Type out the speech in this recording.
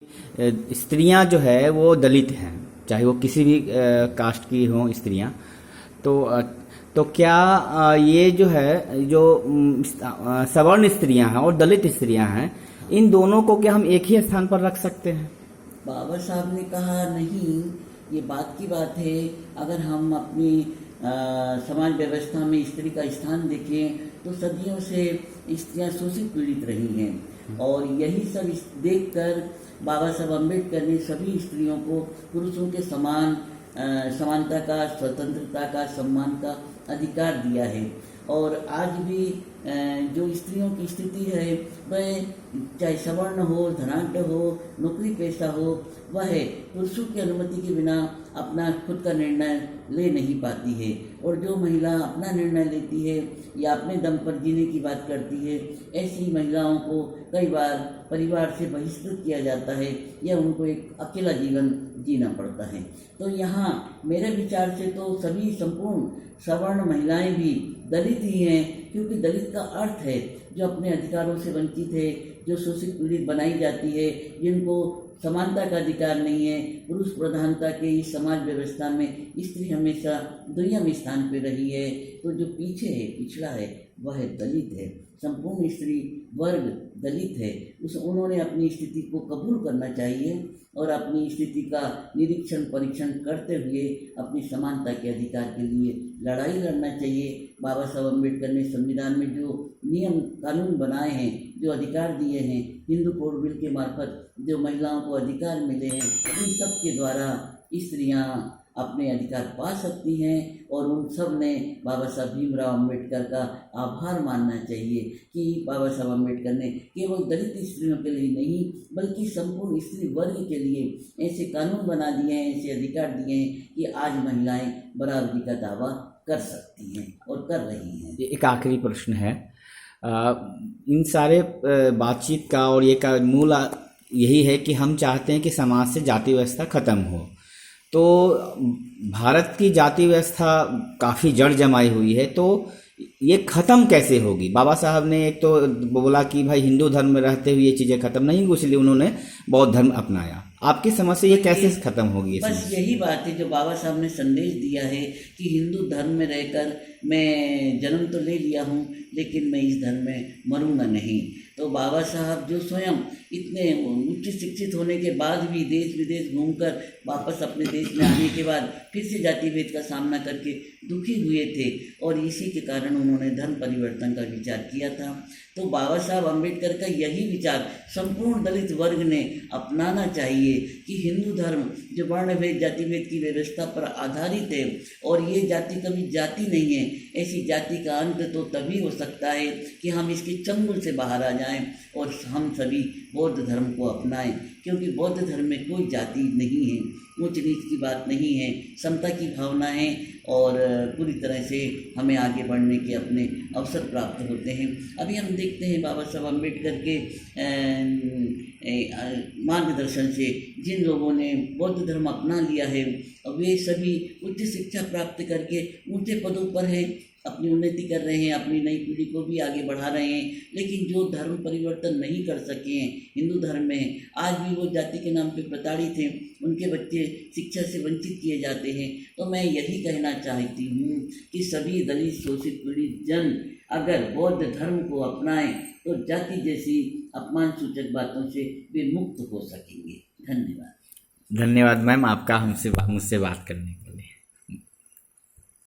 स्त्रियां जो है वो दलित हैं, चाहे वो किसी भी कास्ट की हों स्त्रियां। तो तो क्या ये जो है जो सवर्ण स्त्रियां हैं और दलित स्त्रियां हैं, इन दोनों को क्या हम एक ही स्थान पर रख सकते हैं? बाबा साहब ने कहा नहीं, ये बात की बात है। अगर हम अपनी समाज व्यवस्था में स्त्री का स्थान देखें तो सदियों से स्त्रियां शोषित पीड़ित रही हैं, और यही सब देखकर बाबा साहब अम्बेडकर ने सभी स्त्रियों को पुरुषों के समान समानता का, स्वतंत्रता का, सम्मान का अधिकार दिया है। और आज भी जो स्त्रियों की स्थिति है वह चाहे सवर्ण हो, धनाढ्य हो, नौकरी पेशा हो, वह पुरुषों की अनुमति के बिना अपना खुद का निर्णय ले नहीं पाती है। और जो महिला अपना निर्णय लेती है या अपने दम पर जीने की बात करती है, ऐसी महिलाओं को कई बार परिवार से बहिष्कृत किया जाता है या उनको एक अकेला जीवन जीना पड़ता है। तो यहाँ मेरे विचार से तो सभी संपूर्ण सवर्ण महिलाएं भी दलित ही हैं, क्योंकि दलित का अर्थ है जो अपने अधिकारों से वंचित है, जो शोषित पीड़ित बनाई जाती है, जिनको समानता का अधिकार नहीं है। पुरुष प्रधानता के इस समाज व्यवस्था में स्त्री हमेशा दुनिया स्थान पर रही है। तो जो पीछे है, पिछड़ा है, वह दलित है। संपूर्ण स्त्री वर्ग दलित है। उन्होंने अपनी स्थिति को कबूल करना चाहिए और अपनी स्थिति का निरीक्षण परीक्षण करते हुए अपनी समानता के अधिकार के लिए लड़ाई लड़ना चाहिए। बाबा साहब अम्बेडकर ने संविधान में जो नियम कानून बनाए हैं, जो अधिकार दिए हैं, हिंदू कोड बिल के मार्फत जो महिलाओं को अधिकार मिले हैं, इन सब के द्वारा स्त्रियां अपने अधिकार पा सकती हैं। और उन सब ने बाबा साहब भीमराव अम्बेडकर का आभार मानना चाहिए कि बाबा साहब अम्बेडकर ने केवल दलित स्त्रियों के लिए नहीं बल्कि संपूर्ण स्त्री वर्ग के लिए ऐसे कानून बना दिए हैं, ऐसे अधिकार दिए हैं कि आज महिलाएं बराबरी का दावा कर सकती हैं और कर रही हैं। एक आखिरी प्रश्न है, इन सारे बातचीत का और ये का मूल यही है कि हम चाहते हैं कि समाज से जाति व्यवस्था खत्म हो। तो भारत की जाति व्यवस्था काफ़ी जड़ जमाई हुई है, तो ये ख़त्म कैसे होगी? बाबा साहब ने एक तो बोला कि भाई हिंदू धर्म में रहते हुए ये चीज़ें ख़त्म नहीं हुई, इसलिए उन्होंने बौद्ध धर्म अपनाया। आपकी समझ से ये कैसे ख़त्म होगी? बस यही बात है जो बाबा साहब ने संदेश दिया है कि हिंदू धर्म में रहकर मैं जन्म तो ले लिया हूँ, लेकिन मैं इस धर्म में मरूंगा नहीं। तो बाबा साहब जो स्वयं इतने उच्च शिक्षित होने के बाद भी देश विदेश घूमकर वापस अपने देश में आने के बाद फिर से जाति भेद का सामना करके दुखी हुए थे, और इसी के कारण उन्होंने धर्म परिवर्तन का विचार किया था। तो बाबा साहब अम्बेडकर का यही विचार संपूर्ण दलित वर्ग ने अपनाना चाहिए कि हिंदू धर्म जो वर्ण भेद जाति भेद की व्यवस्था पर आधारित है, और ये जाति कभी जाति नहीं है। ऐसी जाति का अंत तो तभी हो सकता है कि हम इसके चंगुल से बाहर आ जाएं और हम सभी बौद्ध धर्म को अपनाएं, क्योंकि बौद्ध धर्म में कोई जाति नहीं है, ऊंच नीच की बात नहीं है, समता की भावना है, और पूरी तरह से हमें आगे बढ़ने के अपने अवसर प्राप्त होते हैं। अभी हम देखते हैं बाबा साहब अम्बेडकर के मार्गदर्शन से जिन लोगों ने बौद्ध धर्म अपना लिया है, वे सभी उच्च शिक्षा प्राप्त करके ऊंचे पदों पर हैं, अपनी उन्नति कर रहे हैं, अपनी नई पीढ़ी को भी आगे बढ़ा रहे हैं। लेकिन जो धर्म परिवर्तन नहीं कर सके हैं हिंदू धर्म में, आज भी वो जाति के नाम पे प्रताड़ित हैं, उनके बच्चे शिक्षा से वंचित किए जाते हैं। तो मैं यही कहना चाहती हूँ कि सभी दलित शोषित पीड़ित जन अगर बौद्ध धर्म को अपनाएं तो जाति जैसी अपमान सूचक बातों से वे मुक्त हो सकेंगे। धन्यवाद। धन्यवाद मैम, आपका मुझसे बात करने